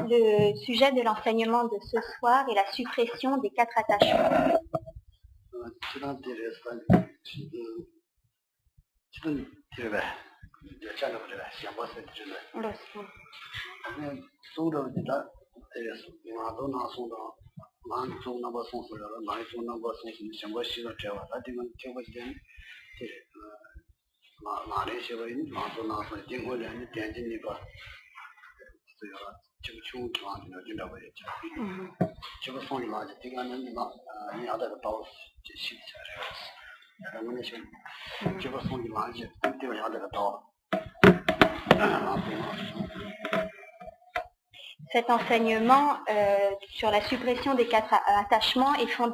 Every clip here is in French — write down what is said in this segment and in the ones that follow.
le sujet de l'enseignement de ce soir est la suppression des 4 attachements. Cet enseignement sur la suppression des 4 attachements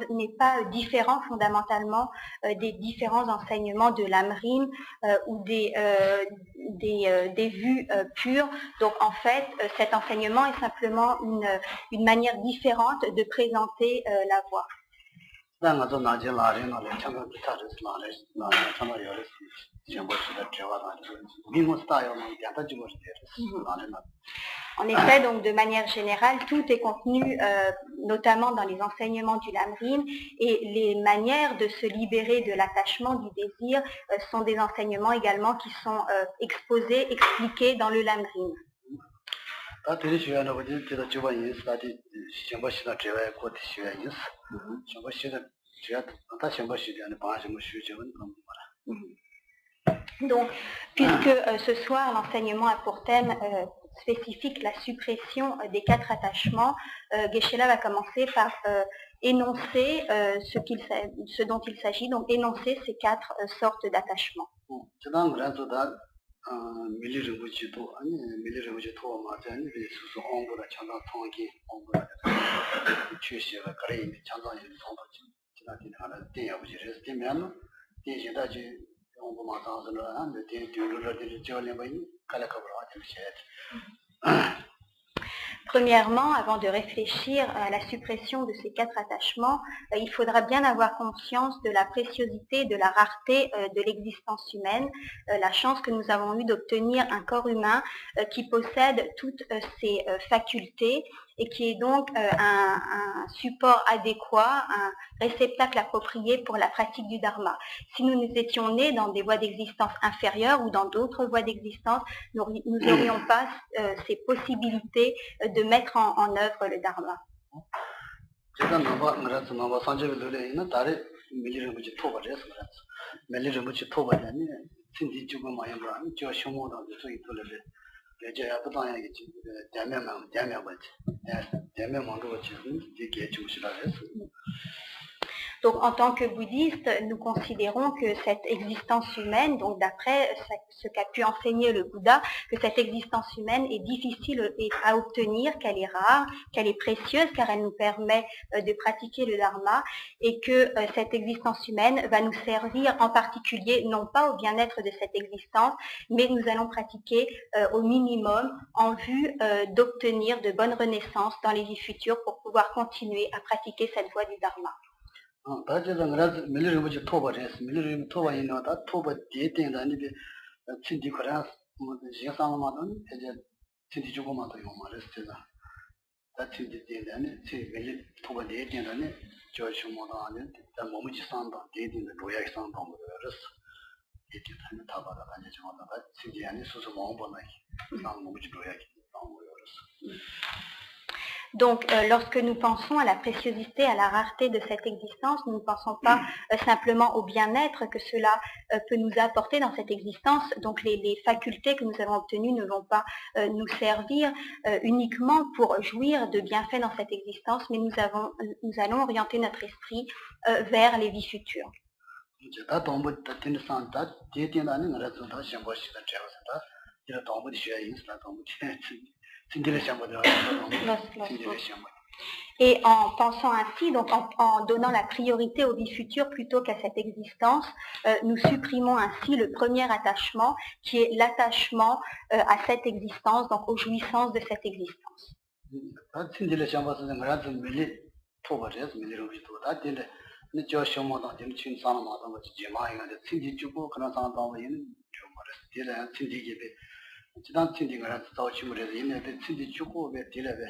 n'est pas différent fondamentalement des différents enseignements de l'Amrim ou des vues pures. Donc en fait, cet enseignement est simplement une manière différente de présenter la voie. En effet, donc de manière générale, tout est contenu notamment dans les enseignements du Lamrim, et les manières de se libérer de l'attachement, du désir, sont des enseignements également qui sont exposés, expliqués dans le Lamrim. Donc, puisque ce soir l'enseignement a pour thème spécifique la suppression des 4 attachements, Geshe-la va commencer par énoncer ce dont il s'agit, donc énoncer ces 4 sortes d'attachements. Premièrement, avant de réfléchir à la suppression de ces 4 attachements, il faudra bien avoir conscience de la préciosité, de la rareté de l'existence humaine, la chance que nous avons eue d'obtenir un corps humain qui possède toutes ces facultés et qui est donc un support adéquat, un réceptacle approprié pour la pratique du dharma. Si nous étions nés dans des voies d'existence inférieures ou dans d'autres voies d'existence, nous n'aurions pas ces possibilités de mettre en œuvre le dharma. Donc, en tant que bouddhistes, nous considérons que cette existence humaine, donc d'après ce qu'a pu enseigner le Bouddha, que cette existence humaine est difficile à obtenir, qu'elle est rare, qu'elle est précieuse car elle nous permet de pratiquer le dharma, et que cette existence humaine va nous servir en particulier, non pas au bien-être de cette existence, mais nous allons pratiquer au minimum en vue d'obtenir de bonnes renaissances dans les vies futures pour pouvoir continuer à pratiquer cette voie du dharma. Donc, lorsque nous pensons à la préciosité, à la rareté de cette existence, nous ne pensons pas simplement au bien-être que cela peut nous apporter dans cette existence. Donc, les facultés que nous avons obtenues ne vont pas nous servir uniquement pour jouir de bienfaits dans cette existence, mais nous allons orienter notre esprit vers les vies futures. Et en pensant ainsi, donc en donnant la priorité aux vies futures plutôt qu'à cette existence, nous supprimons ainsi le premier attachement qui est l'attachement à cette existence, donc aux jouissances de cette existence. 지난 친구가 또 친구들 있는데 친구 주고 왜 딜레베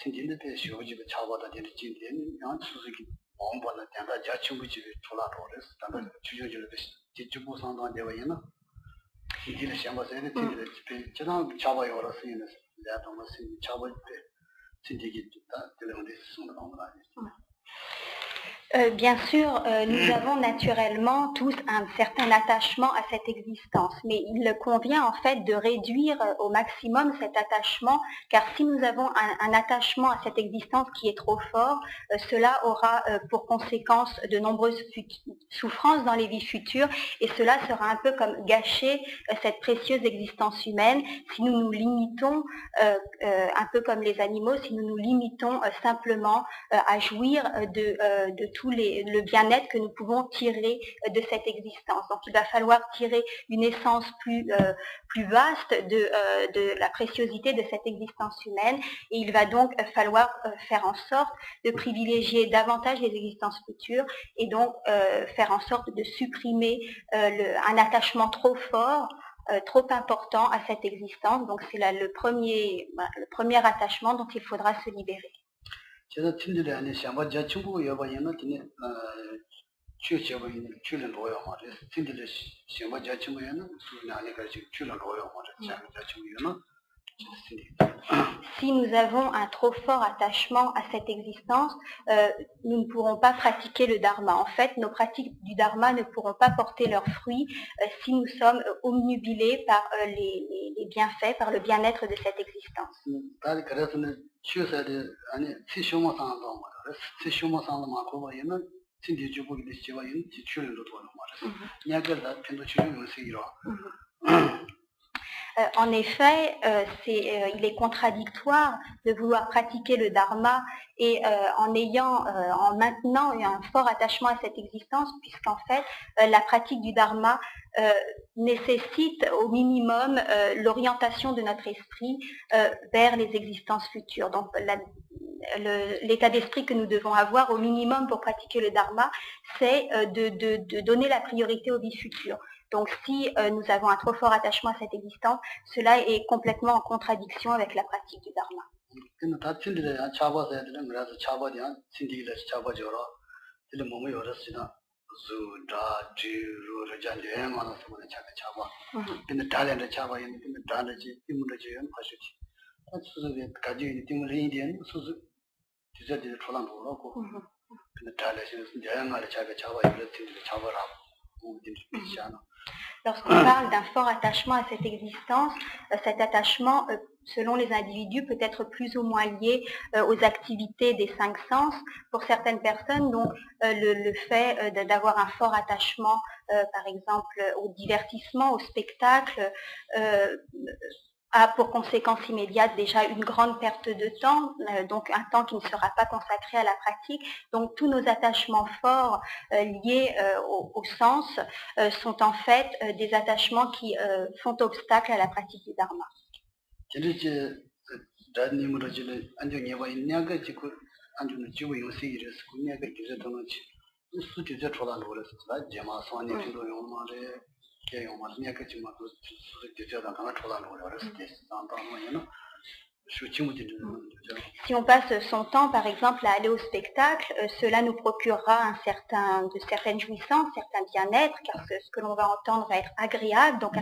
친구들 때 쇼집에 차보다 될 진짜 양 수수기 원본의 대다 자친구 집에 돌아오래 단다 주요주를 지주부 상담 되어야나 이제 시험에서 이제 집에 지난 차보에 올라서 있는 내가 너무 차보 때 친구기 다 들어오는데 손을 넣는 거 Bien sûr, nous avons naturellement tous un certain attachement à cette existence, mais il convient en fait de réduire au maximum cet attachement, car si nous avons un attachement à cette existence qui est trop fort, cela aura pour conséquence de nombreuses souffrances dans les vies futures, et cela sera un peu comme gâcher cette précieuse existence humaine si nous nous limitons, un peu comme les animaux, si nous nous limitons simplement à jouir de tout le bien-être que nous pouvons tirer de cette existence. Donc il va falloir tirer une essence plus vaste de la préciosité de cette existence humaine, et il va donc falloir faire en sorte de privilégier davantage les existences futures, et donc faire en sorte de supprimer un attachement trop fort, trop important à cette existence. Donc c'est le premier attachement dont il faudra se libérer. 제가 팀들이 아니 샤바 자친구 여바이나 팀에 취업이 출연 로요 말이야. 팀들이 샤바 자친구에는 수는 아니가 지금 출연 로요 말이야. 자친구에는 Si nous avons un trop fort attachement à cette existence, nous ne pourrons pas pratiquer le dharma. En fait, nos pratiques du dharma ne pourront pas porter leurs fruits si nous sommes omnubilés par les bienfaits, par le bien-être de cette existence. En effet, il est contradictoire de vouloir pratiquer le dharma et en maintenant un fort attachement à cette existence, puisqu'en fait, la pratique du dharma nécessite au minimum l'orientation de notre esprit vers les existences futures. Donc, l'état d'esprit que nous devons avoir au minimum pour pratiquer le dharma, c'est de donner la priorité aux vies futures. Donc si nous avons un trop fort attachement à cette existence, cela est complètement en contradiction avec la pratique du dharma. Lorsqu'on parle d'un fort attachement à cette existence, cet attachement, selon les individus, peut être plus ou moins lié aux activités des 5 sens. Pour certaines personnes, donc, le fait d'avoir un fort attachement, par exemple, au divertissement, au spectacle, a pour conséquence immédiate déjà une grande perte de temps, donc un temps qui ne sera pas consacré à la pratique. Donc tous nos attachements forts liés au sens sont en fait des attachements qui font obstacle à la pratique du dharma. Si on passe son temps, par exemple, à aller au spectacle, cela nous procurera de certaines jouissances, certains bien-être, car ce que l'on va entendre va être agréable, donc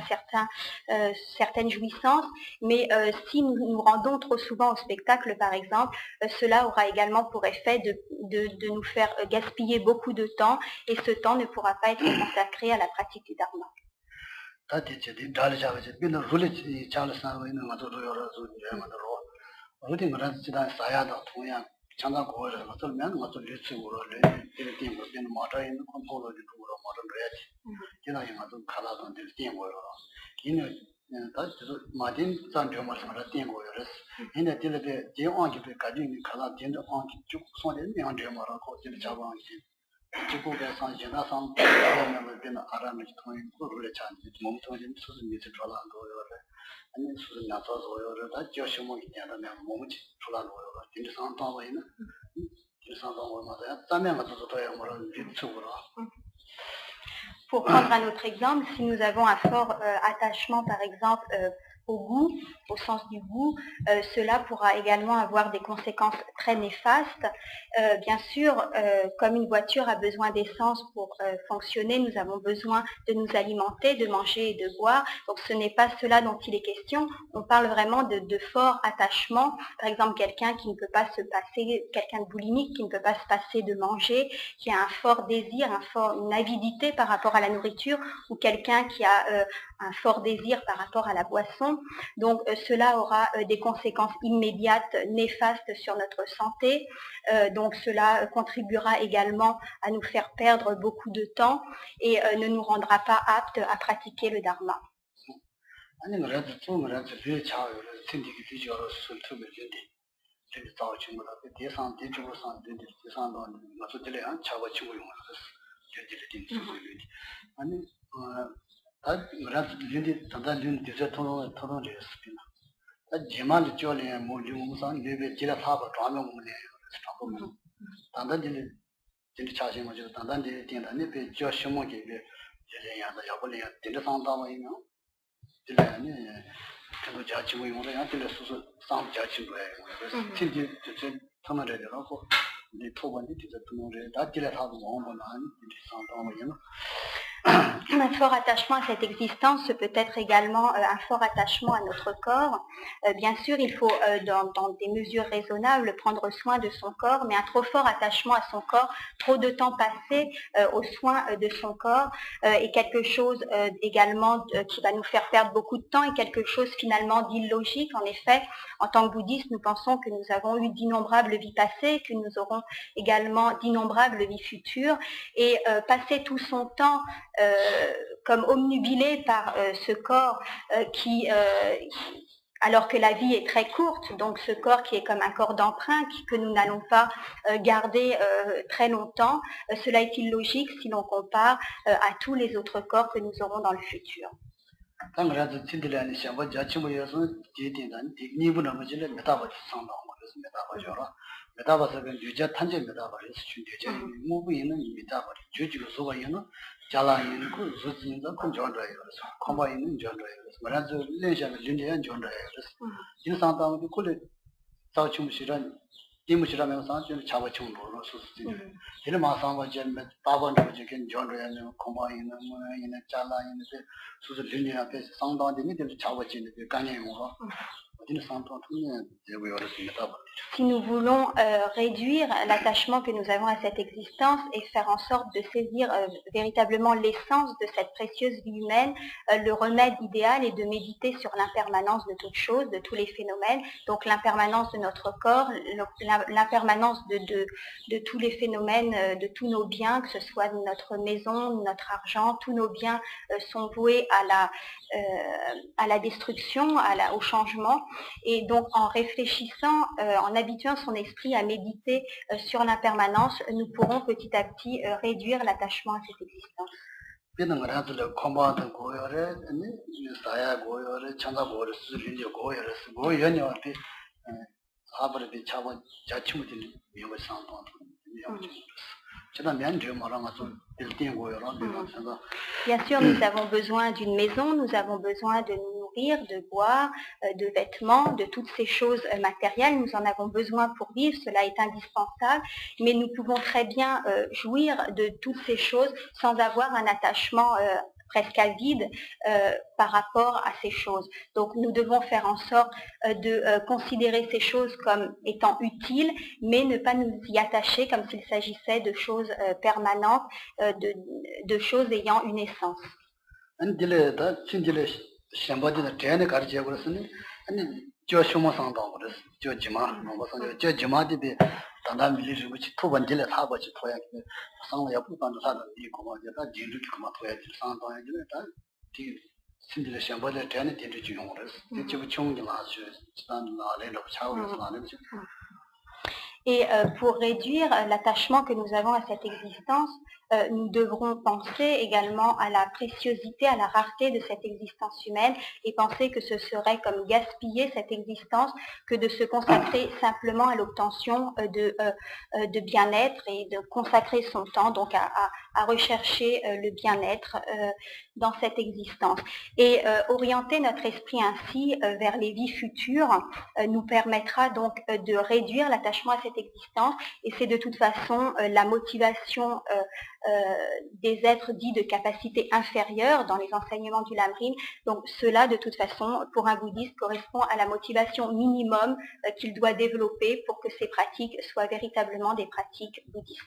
certaines jouissances. Mais si nous nous rendons trop souvent au spectacle, par exemple, cela aura également pour effet de nous faire gaspiller beaucoup de temps, et ce temps ne pourra pas être consacré à la pratique du dharma. Pour prendre un autre exemple, si nous avons un fort attachement, par exemple, au goût, au sens du goût, cela pourra également avoir des conséquences très néfastes. Bien sûr, comme une voiture a besoin d'essence pour fonctionner, nous avons besoin de nous alimenter, de manger et de boire. Donc ce n'est pas cela dont il est question. On parle vraiment de forts attachements. Par exemple, quelqu'un qui ne peut pas se passer, quelqu'un de boulimique qui ne peut pas se passer de manger, qui a un fort désir, une avidité par rapport à la nourriture, ou quelqu'un qui a un fort désir par rapport à la boisson. Donc cela aura des conséquences immédiates néfastes sur notre santé. Donc cela contribuera également à nous faire perdre beaucoup de temps et ne nous rendra pas aptes à pratiquer le dharma. Un fort attachement à cette existence peut être également un fort attachement à notre corps. Bien sûr, il faut dans des mesures raisonnables prendre soin de son corps, mais un trop fort attachement à son corps, trop de temps passé aux soins de son corps est quelque chose également qui va nous faire perdre beaucoup de temps et quelque chose finalement d'illogique. En effet, en tant que bouddhistes, nous pensons que nous avons eu d'innombrables vies passées, que nous aurons également d'innombrables vies futures et passer tout son temps comme omnubilé par ce corps alors que la vie est très courte, donc ce corps qui est comme un corps d'emprunt que nous n'allons pas garder très longtemps, cela est illogique si l'on compare à tous les autres corps que nous aurons dans le futur. Si nous voulons réduire l'attachement que nous avons à cette existence et faire en sorte de saisir véritablement l'essence de cette précieuse vie humaine, le remède idéal est de méditer sur l'impermanence de toutes choses, de tous les phénomènes, donc l'impermanence de notre corps, l'impermanence de tous les phénomènes, de tous nos biens, que ce soit notre maison, notre argent, tous nos biens sont voués à la destruction, au changement. Et donc en réfléchissant, en habituant son esprit à méditer sur l'impermanence, nous pourrons petit à petit réduire l'attachement à cette existence. Bien sûr, nous avons besoin d'une maison, nous avons besoin de nous nourrir, de boire, de vêtements, de toutes ces choses matérielles. Nous en avons besoin pour vivre, cela est indispensable, mais nous pouvons très bien jouir de toutes ces choses sans avoir un attachement presque avide par rapport à ces choses. Donc nous devons faire en sorte de considérer ces choses comme étant utiles, mais ne pas nous y attacher comme s'il s'agissait de choses permanentes, de choses ayant une essence. Et pour réduire l'attachement que nous avons à cette existence, nous devrons penser également à la préciosité, à la rareté de cette existence humaine et penser que ce serait comme gaspiller cette existence que de se consacrer simplement à l'obtention de bien-être et de consacrer son temps donc à rechercher le bien-être dans cette existence. Et orienter notre esprit ainsi vers les vies futures nous permettra donc de réduire l'attachement à cette existence et c'est de toute façon la motivation des êtres dits de capacité inférieure dans les enseignements du Lamrim. Donc cela, de toute façon, pour un bouddhiste, correspond à la motivation minimum qu'il doit développer pour que ces pratiques soient véritablement des pratiques bouddhistes.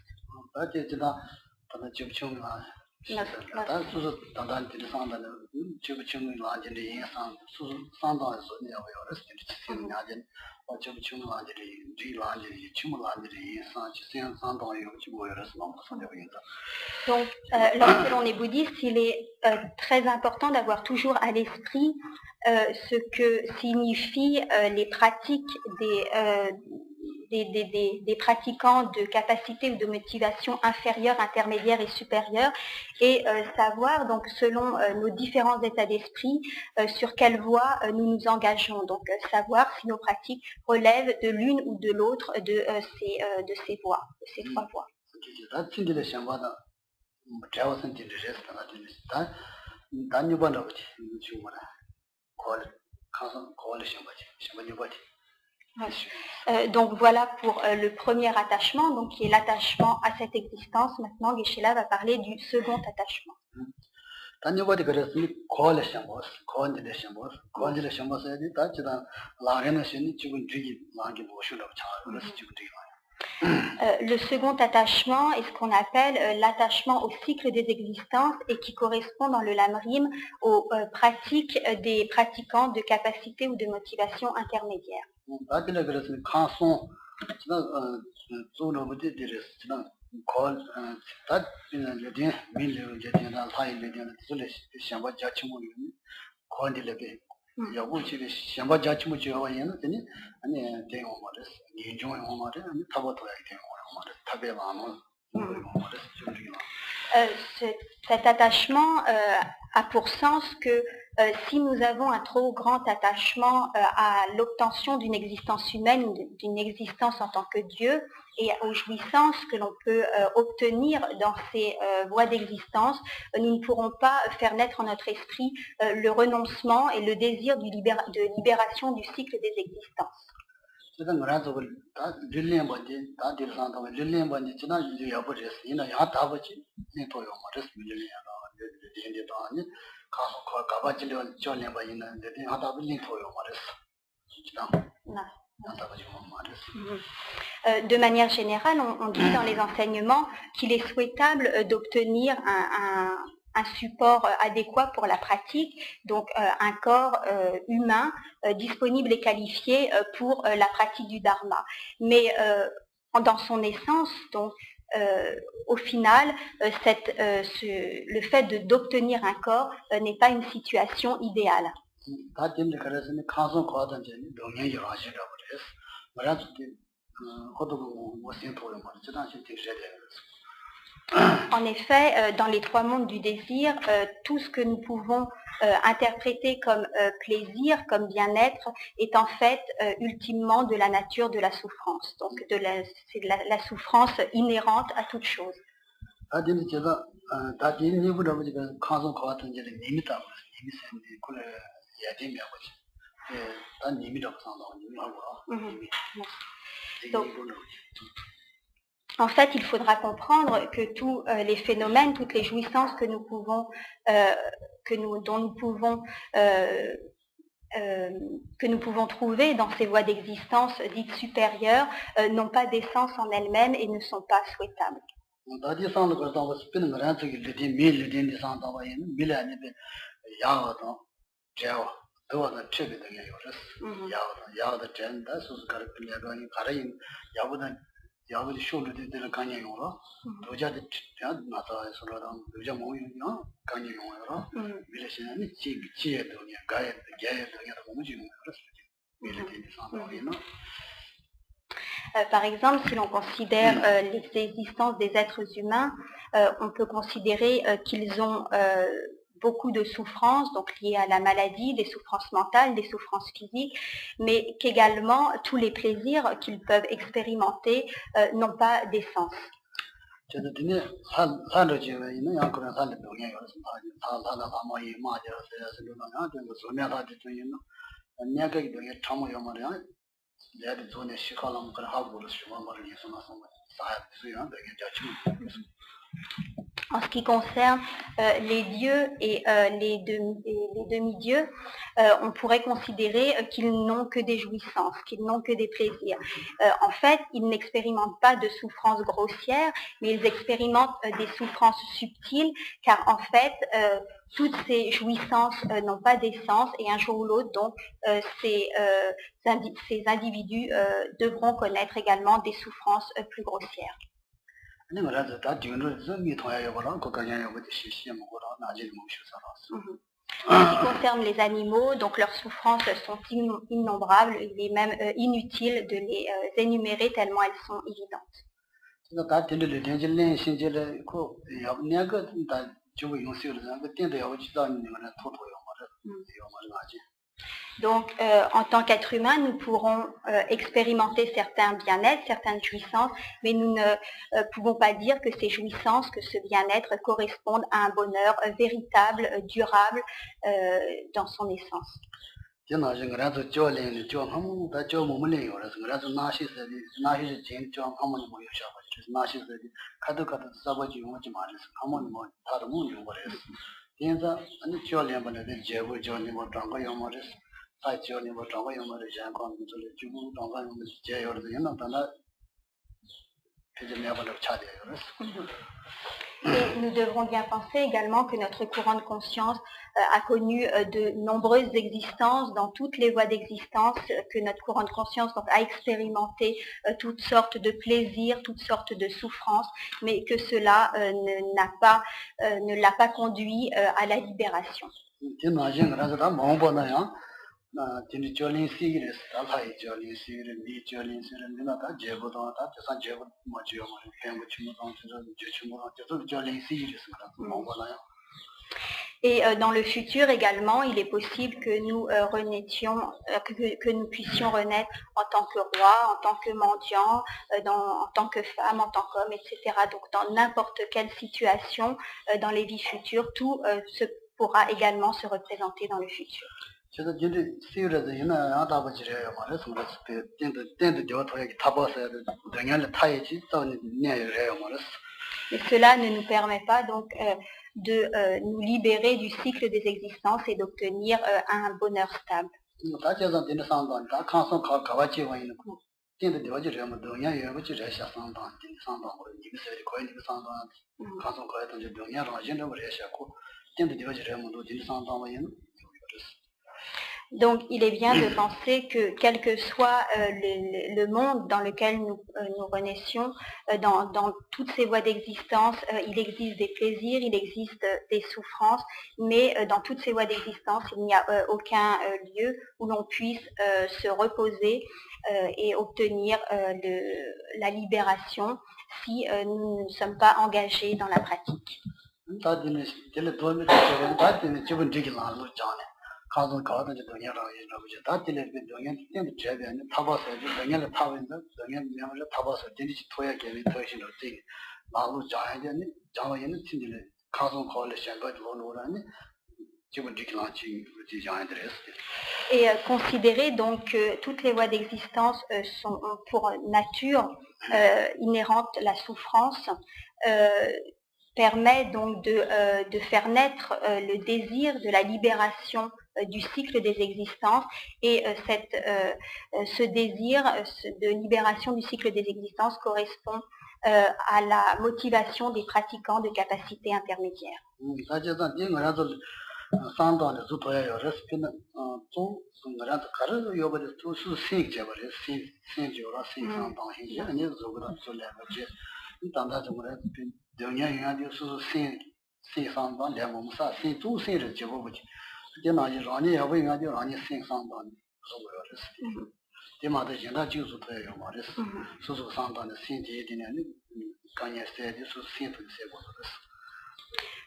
Donc, lorsque l'on est bouddhiste, il est très important d'avoir toujours à l'esprit ce que signifient les pratiques des pratiquants de capacité ou de motivation inférieure, intermédiaire et supérieure et savoir donc selon nos différents états d'esprit sur quelle voie nous nous engageons. Donc savoir si nos pratiques relèvent de l'une ou de l'autre de ces voies, de ces trois voies. Donc voilà pour le premier attachement, donc qui est l'attachement à cette existence. Maintenant, Geshe-la va parler du second attachement. Le second attachement est ce qu'on appelle l'attachement au cycle des existences et qui correspond dans le Lamrim aux pratiques des pratiquants de capacité ou de motivation intermédiaire. Cet attachement a pour sens que si nous avons un trop grand attachement à l'obtention d'une existence humaine ou d'une existence en tant que Dieu et aux jouissances que l'on peut obtenir dans ces voies d'existence, nous ne pourrons pas faire naître en notre esprit le renoncement et le désir de libération du cycle des existences. De manière générale, on dit dans les enseignements qu'il est souhaitable d'obtenir un support adéquat pour la pratique, donc un corps humain disponible et qualifié pour la pratique du dharma. Mais dans son essence, donc, au final, le fait d'obtenir un corps n'est pas une situation idéale. En effet, dans les trois mondes du désir, tout ce que nous pouvons interpréter comme plaisir, comme bien-être, est en fait ultimement de la nature de la souffrance. Donc c'est la souffrance inhérente à toute chose. Donc, en fait, il faudra comprendre que tous les phénomènes, toutes les jouissances que nous pouvons, que nous pouvons trouver dans ces voies d'existence dites supérieures n'ont pas d'essence en elles-mêmes et ne sont pas souhaitables. Par exemple, si l'on considère l'existence des êtres humains, on peut considérer qu'ils ont beaucoup de souffrances, donc liées à la maladie, des souffrances mentales, des souffrances physiques, mais qu'également tous les plaisirs qu'ils peuvent expérimenter n'ont pas d'essence. En ce qui concerne les dieux et les demi-dieux, on pourrait considérer qu'ils n'ont que des jouissances, qu'ils n'ont que des plaisirs. En fait, ils n'expérimentent pas de souffrances grossières, mais ils expérimentent des souffrances subtiles, car en fait, toutes ces jouissances n'ont pas d'essence, et un jour ou l'autre, donc, ces individus devront connaître également des souffrances plus grossières. En ce qui concerne les animaux, donc leurs souffrances sont innombrables, il est même inutile de les énumérer tellement elles sont évidentes. Donc, en tant qu'être humain, nous pourrons expérimenter certains bien-être, certaines jouissances, mais nous ne pouvons pas dire que ces jouissances, que ce bien-être correspondent à un bonheur véritable, durable dans son essence. Et nous devrons bien penser également que notre courant de conscience a connu de nombreuses existences dans toutes les voies d'existence, que notre courant de conscience donc, a expérimenté toutes sortes de plaisirs, toutes sortes de souffrances, mais que cela ne l'a pas conduit à la libération. Et dans le futur également, il est possible que nous que nous puissions renaître en tant que roi, en tant que mendiant, en tant que femme, en tant qu'homme, etc. Donc dans n'importe quelle situation dans les vies futures, tout pourra également se représenter dans le futur. Mais cela ne nous permet pas donc de nous libérer du cycle des existences et d'obtenir un bonheur stable. Donc, il est bien de penser que quel que soit le monde dans lequel nous renaissions, dans toutes ces voies d'existence, il existe des plaisirs, il existe des souffrances, mais dans toutes ces voies d'existence, il n'y a aucun lieu où l'on puisse se reposer et obtenir la libération si nous ne sommes pas engagés dans la pratique. Et considérer donc que toutes les voies d'existence sont pour nature inhérente la souffrance, permet donc de faire naître le désir de la libération du cycle des existences, et ce désir de libération du cycle des existences correspond à la motivation des pratiquants de capacité intermédiaire.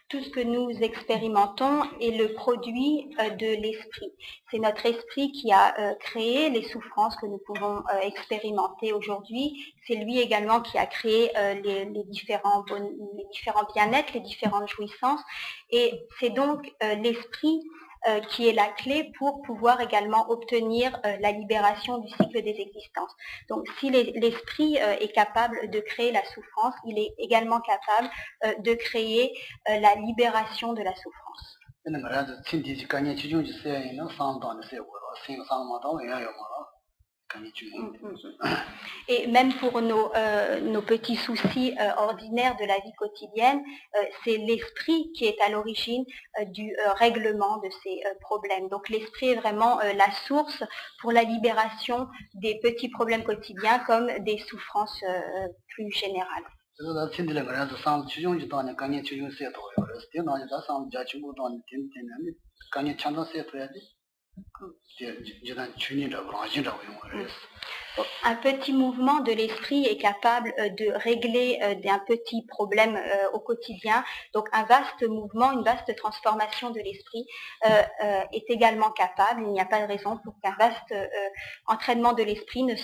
Tout ce que nous expérimentons est le produit de l'esprit. C'est notre esprit qui a créé les souffrances que nous pouvons expérimenter aujourd'hui. C'est lui également qui a créé les différents bien-être, les différentes jouissances. Et c'est donc l'esprit qui est la clé pour pouvoir également obtenir la libération du cycle des existences. Donc si l'esprit est capable de créer la souffrance, il est également capable de créer la libération de la souffrance. Et même pour nos petits soucis ordinaires de la vie quotidienne, c'est l'esprit qui est à l'origine du règlement de ces problèmes. Donc l'esprit est vraiment la source pour la libération des petits problèmes quotidiens comme des souffrances plus générales. Un petit mouvement de l'esprit est capable de régler un petit problème au quotidien. Donc un vaste mouvement, une vaste transformation de l'esprit est également capable. Il n'y a pas de raison pour qu'un vaste entraînement de l'esprit ne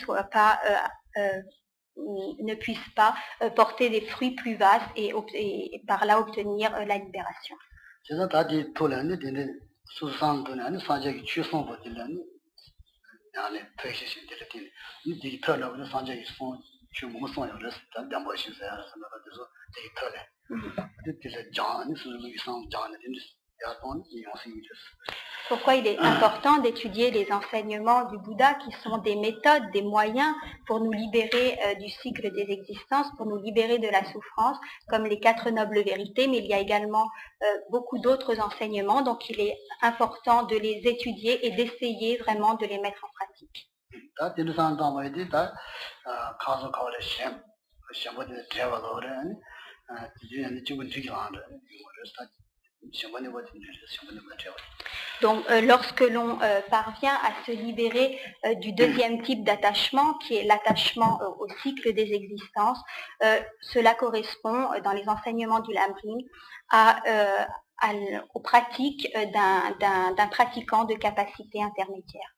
puisse pas porter des fruits plus vastes et par là obtenir la libération. Pourquoi il est important d'étudier les enseignements du Bouddha qui sont des méthodes, des moyens pour nous libérer du cycle des existences, pour nous libérer de la souffrance, comme les 4 nobles vérités, mais il y a également beaucoup d'autres enseignements, donc il est important de les étudier et d'essayer vraiment de les mettre en pratique. Donc lorsque l'on parvient à se libérer du deuxième type d'attachement, qui est l'attachement au cycle des existences, cela correspond dans les enseignements du Lamrim aux pratiques d'un pratiquant de capacité intermédiaire.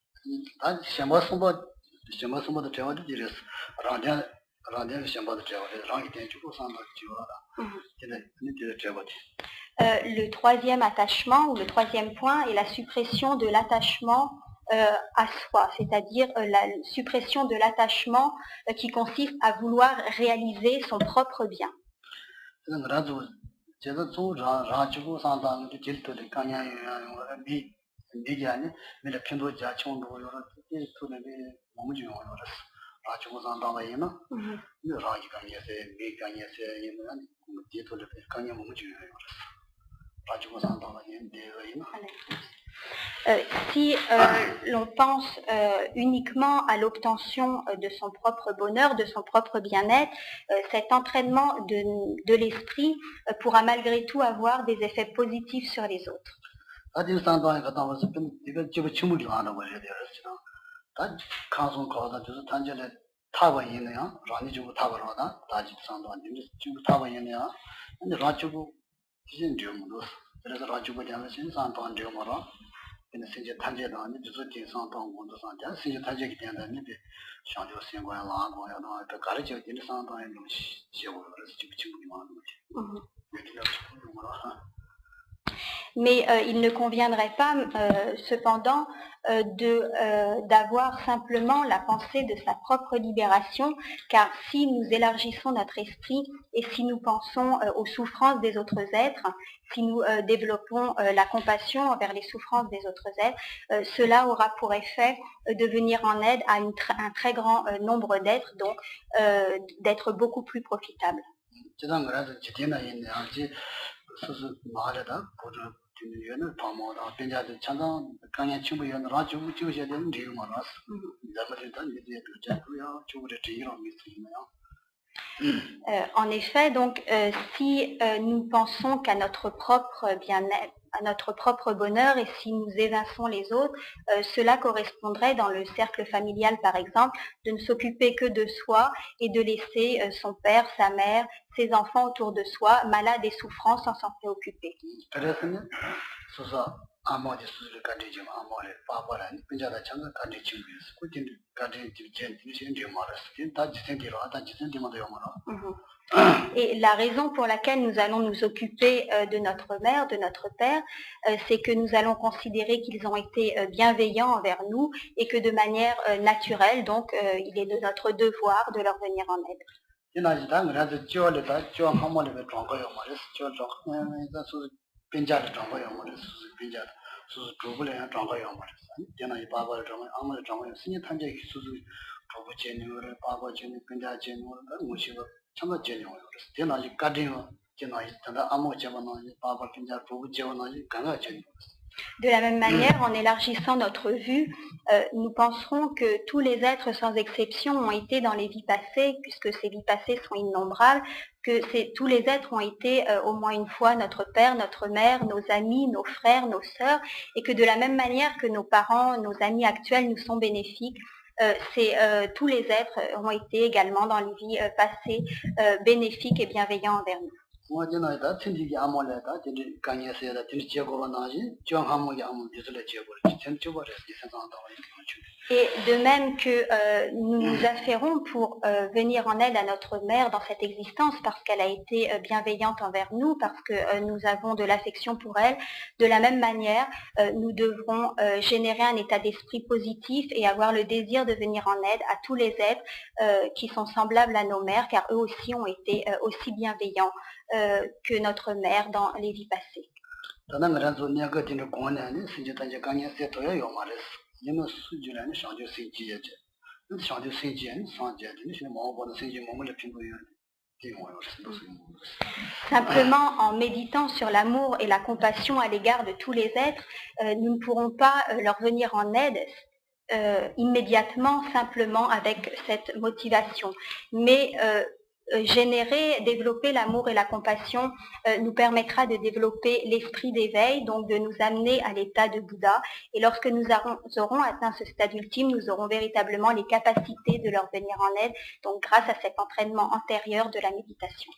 Le troisième attachement ou le troisième point est la suppression de l'attachement à soi, c'est-à-dire la suppression de l'attachement qui consiste à vouloir réaliser son propre bien. Si l'on pense uniquement à l'obtention de son propre bonheur, de son propre bien-être, cet entraînement de l'esprit pourra malgré tout avoir des effets positifs sur les autres. Mais il ne conviendrait pas cependant d'avoir simplement la pensée de sa propre libération, car si nous élargissons notre esprit et si nous pensons aux souffrances des autres êtres, si nous développons la compassion envers les souffrances des autres êtres, cela aura pour effet de venir en aide à un très grand nombre d'êtres, donc d'être beaucoup plus profitable. En effet, donc, si nous pensons qu'à notre propre bien-être, à notre propre bonheur et si nous évinçons les autres, cela correspondrait dans le cercle familial par exemple, de ne s'occuper que de soi et de laisser son père, sa mère, ses enfants autour de soi, malades et souffrants sans s'en préoccuper. Et la raison pour laquelle nous allons nous occuper de notre mère, de notre père, c'est que nous allons considérer qu'ils ont été bienveillants envers nous et que de manière naturelle, donc il est de notre devoir de leur venir en aide. De la même manière, en élargissant notre vue, nous penserons que tous les êtres sans exception ont été dans les vies passées, puisque ces vies passées sont innombrables, que tous les êtres ont été au moins une fois notre père, notre mère, nos amis, nos frères, nos sœurs, et que de la même manière que nos parents, nos amis actuels nous sont bénéfiques, tous les êtres ont été également dans les vies passées bénéfiques et bienveillants envers nous. Et de même que nous nous affairons pour venir en aide à notre mère dans cette existence parce qu'elle a été bienveillante envers nous, parce que nous avons de l'affection pour elle, de la même manière, nous devrons générer un état d'esprit positif et avoir le désir de venir en aide à tous les êtres qui sont semblables à nos mères, car eux aussi ont été aussi bienveillants que notre mère dans les vies passées. Simplement, en méditant sur l'amour et la compassion à l'égard de tous les êtres, nous ne pourrons pas leur venir en aide immédiatement, simplement avec cette motivation. Mais développer l'amour et la compassion nous permettra de développer l'esprit d'éveil, donc de nous amener à l'état de Bouddha. Et lorsque nous aurons atteint ce stade ultime, nous aurons véritablement les capacités de leur venir en aide, donc grâce à cet entraînement antérieur de la méditation.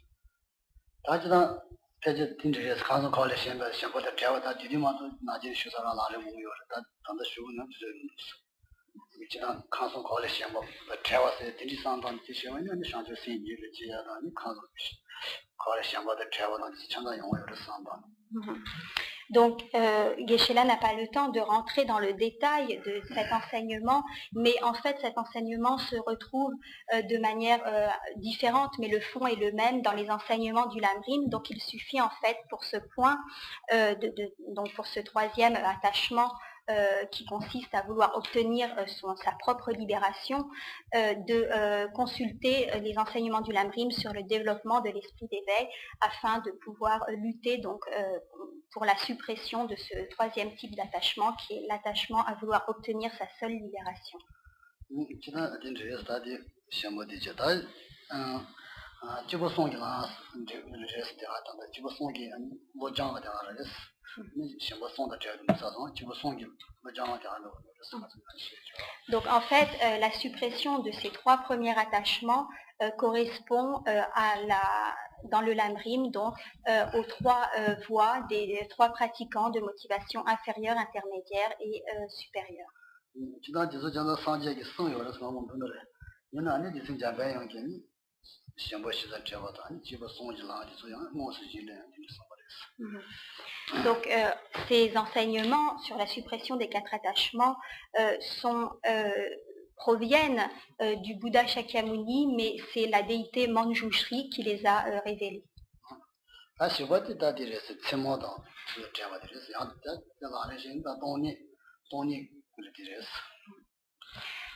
Donc, Geshe-la n'a pas le temps de rentrer dans le détail de cet enseignement, mais en fait, cet enseignement se retrouve de manière différente, mais le fond est le même dans les enseignements du Lamrim. Donc, il suffit en fait pour ce point, donc pour ce troisième attachement, qui consiste à vouloir obtenir sa propre libération, de consulter les enseignements du Lamrim sur le développement de l'esprit d'éveil afin de pouvoir lutter donc pour la suppression de ce troisième type d'attachement qui est l'attachement à vouloir obtenir sa seule libération. Donc en fait, la suppression de ces trois premiers attachements correspond dans le Lamrim donc aux trois voies des trois pratiquants de motivation inférieure, intermédiaire et supérieure. Donc ces enseignements sur la suppression des quatre attachements proviennent du Bouddha Shakyamuni, mais c'est la déité Manjushri qui les a révélés.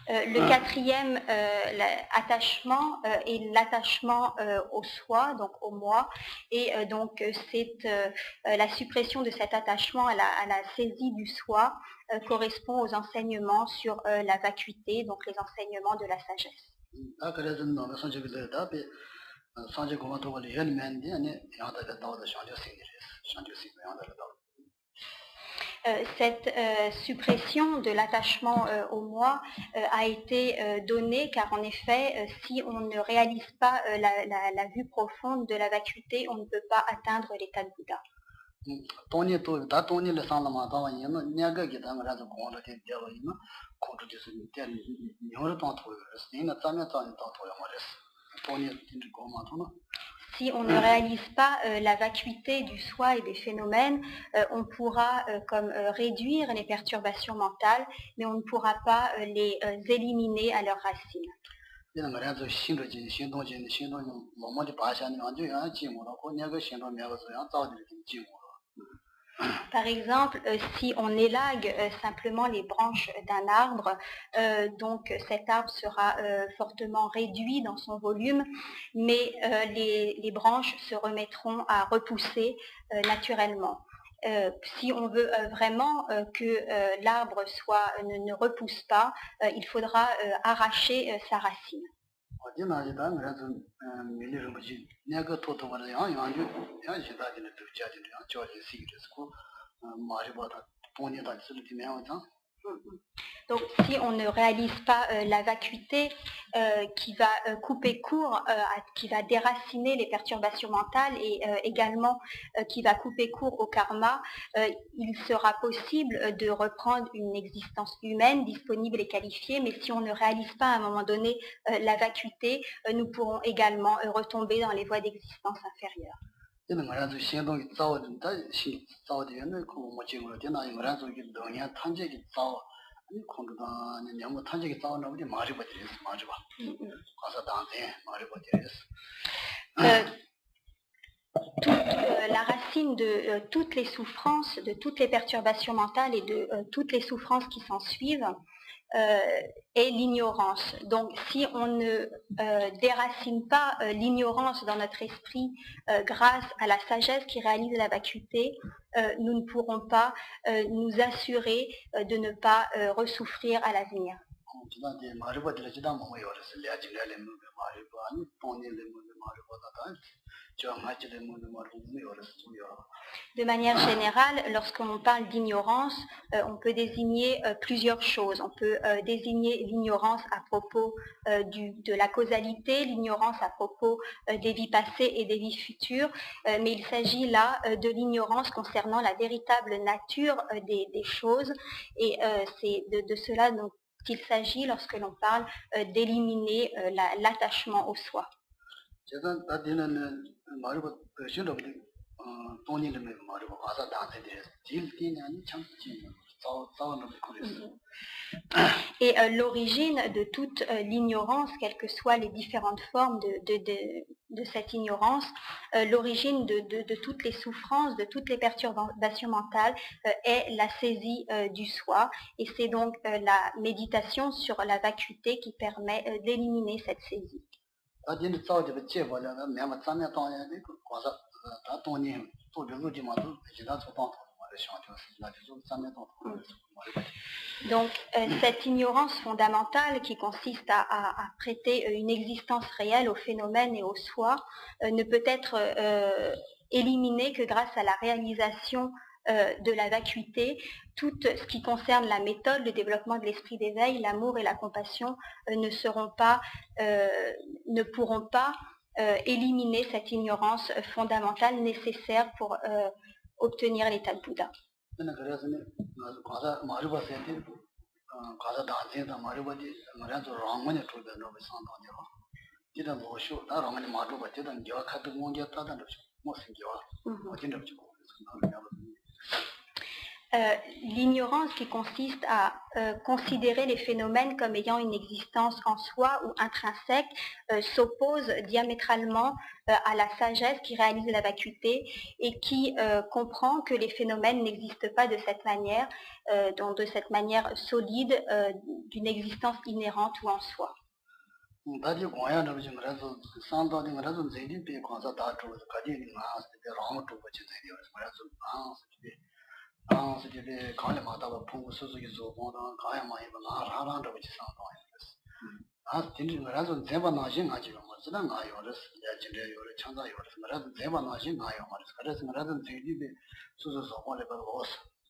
Le quatrième attachement est l'attachement au soi, donc au moi, et donc c'est la suppression de cet attachement à la saisie du soi correspond aux enseignements sur la vacuité, donc les enseignements de la sagesse. Cette suppression de l'attachement au moi a été donnée car en effet, si on ne réalise pas la vue profonde de la vacuité, on ne peut pas atteindre l'état de Bouddha. Si on ne réalise pas la vacuité du soi et des phénomènes, on pourra comme réduire les perturbations mentales, mais on ne pourra pas les éliminer à leurs racines. Par exemple, si on élague simplement les branches d'un arbre, donc cet arbre sera fortement réduit dans son volume, mais les branches se remettront à repousser naturellement. Si on veut vraiment que l'arbre ne repousse pas, il faudra arracher sa racine. Donc, si on ne réalise pas la vacuité qui va couper court, qui va déraciner les perturbations mentales et également qui va couper court au karma, il sera possible de reprendre une existence humaine disponible et qualifiée, mais si on ne réalise pas à un moment donné la vacuité, nous pourrons également retomber dans les voies d'existence inférieures. La racine de toutes les souffrances, de toutes les perturbations mentales et de toutes les souffrances qui s'en suivent est l'ignorance. Donc si on ne déracine pas l'ignorance dans notre esprit grâce à la sagesse qui réalise la vacuité, nous ne pourrons pas nous assurer de ne pas ressouffrir à l'avenir. De manière générale, lorsqu'on parle d'ignorance, on peut désigner plusieurs choses. On peut désigner l'ignorance à propos de la causalité, l'ignorance à propos des vies passées et des vies futures, mais il s'agit là de l'ignorance concernant la véritable nature des choses, et c'est de cela dont il s'agit lorsque l'on parle d'éliminer l'attachement au soi. Et l'origine de toute l'ignorance, quelles que soient les différentes formes de cette ignorance, l'origine de toutes les souffrances, de toutes les perturbations mentales est la saisie du soi, et c'est donc la méditation sur la vacuité qui permet d'éliminer cette saisie. Donc cette ignorance fondamentale qui consiste à prêter une existence réelle aux phénomènes et au soi ne peut être éliminée que grâce à la réalisation de la vacuité. Tout ce qui concerne la méthode, le développement de l'esprit d'éveil, l'amour et la compassion ne pourront pas éliminer cette ignorance fondamentale nécessaire pour obtenir l'état de Bouddha. L'ignorance qui consiste à considérer les phénomènes comme ayant une existence en soi ou intrinsèque s'oppose diamétralement à la sagesse qui réalise la vacuité et qui comprend que les phénomènes n'existent pas de cette manière, donc de cette manière solide d'une existence inhérente ou en soi.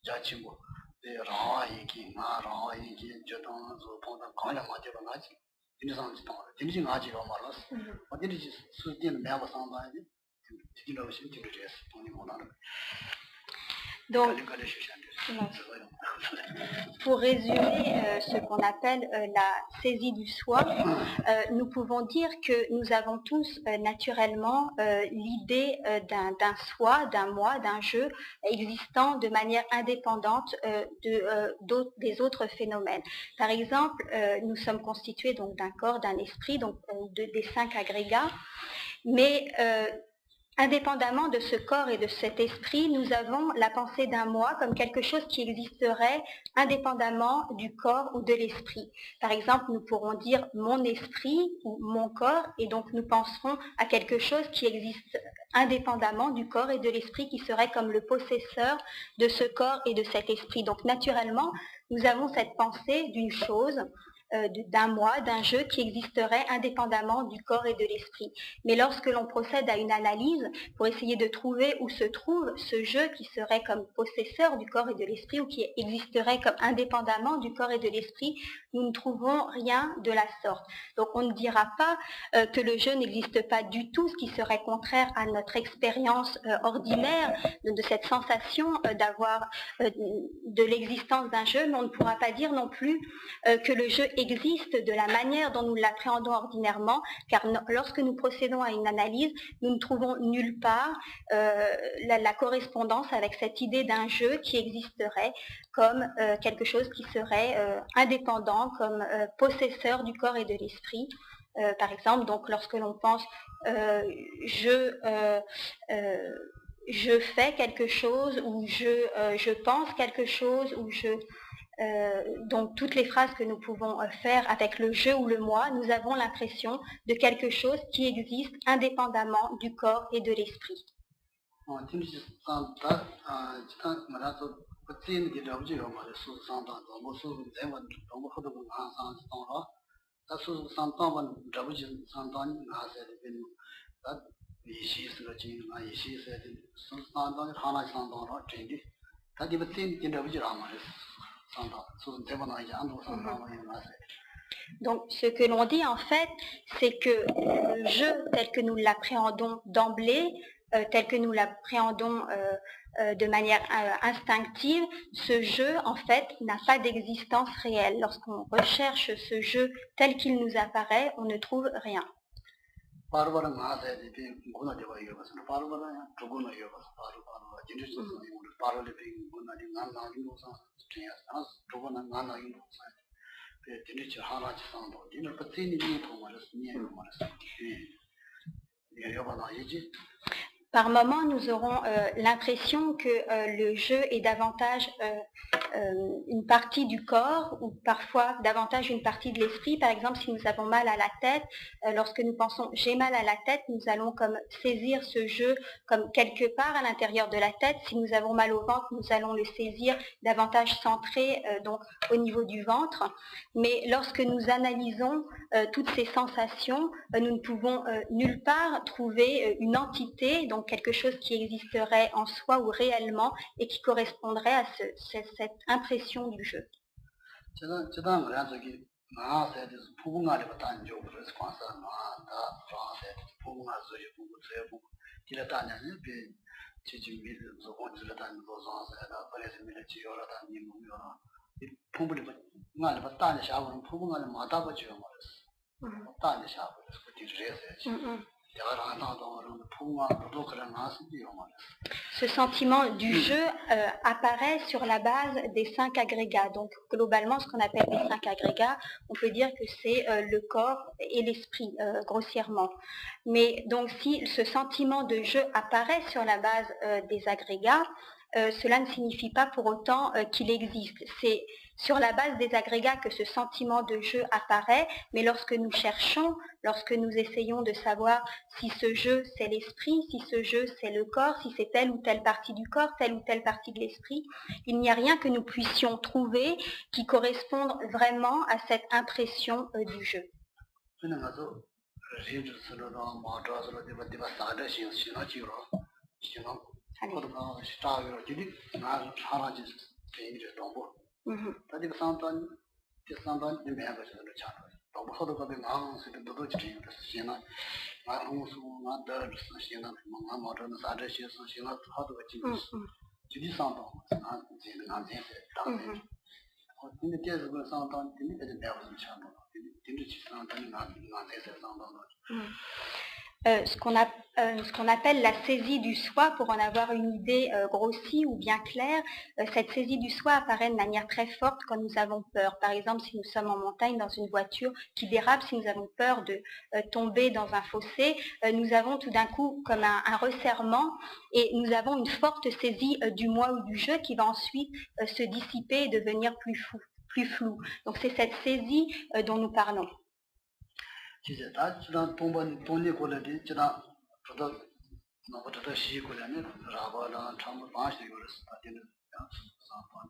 자치고 rawa yiki, nga rawa yiki, jodong zo pongda kanya ma jeba nga chi, dini sanji tanga, dini chi nga chi yo ma ras, o dini chi su dini meba sangba yini, dini lo shin dini res, toni mo na Donc, pour résumer ce qu'on appelle la saisie du soi, nous pouvons dire que nous avons tous naturellement l'idée d'un soi, d'un moi, d'un je existant de manière indépendante des autres phénomènes. Par exemple, nous sommes constitués donc d'un corps, d'un esprit, donc des 5 agrégats, mais indépendamment de ce corps et de cet esprit, nous avons la pensée d'un moi comme quelque chose qui existerait indépendamment du corps ou de l'esprit. Par exemple, nous pourrons dire mon esprit ou mon corps, et donc nous penserons à quelque chose qui existe indépendamment du corps et de l'esprit, qui serait comme le possesseur de ce corps et de cet esprit. Donc naturellement, nous avons cette pensée d'une chose, d'un moi, d'un je qui existerait indépendamment du corps et de l'esprit. Mais lorsque l'on procède à une analyse pour essayer de trouver où se trouve ce je qui serait comme possesseur du corps et de l'esprit ou qui existerait comme indépendamment du corps et de l'esprit, nous ne trouvons rien de la sorte. Donc on ne dira pas que le je n'existe pas du tout, ce qui serait contraire à notre expérience ordinaire de cette sensation d'avoir de l'existence d'un je, mais on ne pourra pas dire non plus que le je existe de la manière dont nous l'appréhendons ordinairement, car lorsque nous procédons à une analyse, nous ne trouvons nulle part la correspondance avec cette idée d'un je qui existerait comme quelque chose qui serait indépendant, comme possesseur du corps et de l'esprit. Par exemple, donc lorsque l'on pense je fais quelque chose, ou je pense quelque chose, ou donc toutes les phrases que nous pouvons faire avec le je ou le moi, nous avons l'impression de quelque chose qui existe indépendamment du corps et de l'esprit. Donc, ce que l'on dit en fait, c'est que le je tel que nous l'appréhendons d'emblée, tel que nous l'appréhendons de manière instinctive, ce je en fait n'a pas d'existence réelle. Lorsqu'on recherche ce je tel qu'il nous apparaît, on ne trouve rien. Par moments, nous aurons l'impression que le je est davantage une partie du corps, ou parfois davantage une partie de l'esprit. Par exemple, si nous avons mal à la tête, lorsque nous pensons j'ai mal à la tête, nous allons comme saisir ce je comme quelque part à l'intérieur de la tête. Si nous avons mal au ventre, nous allons le saisir davantage centré donc au niveau du ventre. Mais lorsque nous analysons toutes ces sensations, nous ne pouvons nulle part trouver une entité, donc quelque chose qui existerait en soi ou réellement et qui correspondrait à cette impression du jeu. Ce sentiment du je apparaît sur la base des 5 agrégats. Donc globalement, ce qu'on appelle les 5 agrégats, on peut dire que c'est le corps et l'esprit, grossièrement. Mais donc si ce sentiment de je apparaît sur la base des agrégats, cela ne signifie pas pour autant qu'il existe. C'est sur la base des agrégats que ce sentiment de je apparaît, mais lorsque nous cherchons, lorsque nous essayons de savoir si ce je c'est l'esprit, si ce je c'est le corps, si c'est telle ou telle partie du corps, telle ou telle partie de l'esprit, il n'y a rien que nous puissions trouver qui corresponde vraiment à cette impression du je. Allez. 베이를 동보 Mhm. 다들 상단 상단 매매하고서 차 동보도 거기 망스도 너도 지금 시나 마음수 나더 시나 뭔가 모르는 사르시서 시나 하도 같이 지디 상단 나 지금 나 제세 당에 근데 계속 그 상단 근데 이제 배우는 차도 근데 상단이 나 제세 상단도 Ce qu'on appelle la saisie du soi, pour en avoir une idée grossie ou bien claire, cette saisie du soi apparaît de manière très forte quand nous avons peur. Par exemple, si nous sommes en montagne dans une voiture qui dérape, si nous avons peur de tomber dans un fossé, nous avons tout d'un coup comme un resserrement et nous avons une forte saisie du moi ou du je qui va ensuite se dissiper et devenir plus flou. Donc c'est cette saisie dont nous parlons. 진짜 다 지난 돈이 걸려지 지난 저도 너부터 시 걸려면 라바랑 참 많이 걸렸어. 다들 상관.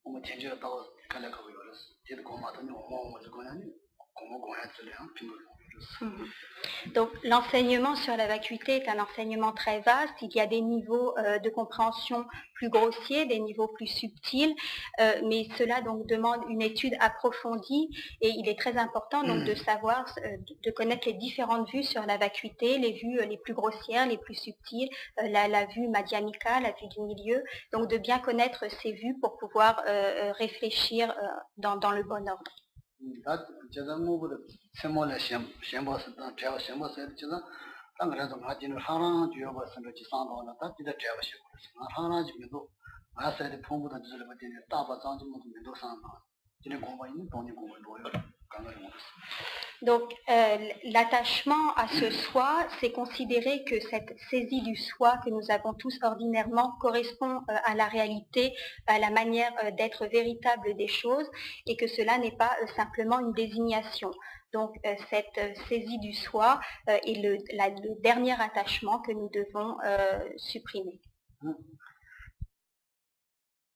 뭐 ten주가 또 갈래고 걸렸어. 제도 고마더니 뭐 거냐니 고야들이랑 빈을 Donc l'enseignement sur la vacuité est un enseignement très vaste, il y a des niveaux de compréhension plus grossiers, des niveaux plus subtils, mais cela donc demande une étude approfondie et il est très important donc de savoir, de connaître les différentes vues sur la vacuité, les vues les plus grossières, les plus subtiles, la vue madhyamika, la vue du milieu, donc de bien connaître ces vues pour pouvoir réfléchir dans le bon ordre. 제가 뭐보다 세모래 셴버스 제가 셴버스 제가 당그래도 마진을 하나 주어 봤으면 지상도나 다 진짜 제가 싶어. 하나 지금도 마사의 풍부다 주를 받는 다바 장좀 면도 상나. 진짜 공부는 돈이 공부를 놓여 강하게 못했어. Donc l'attachement à ce soi, c'est considérer que cette saisie du soi que nous avons tous ordinairement correspond à la réalité, à la manière d'être véritable des choses et que cela n'est pas simplement une désignation. Donc cette saisie du soi est le dernier attachement que nous devons supprimer.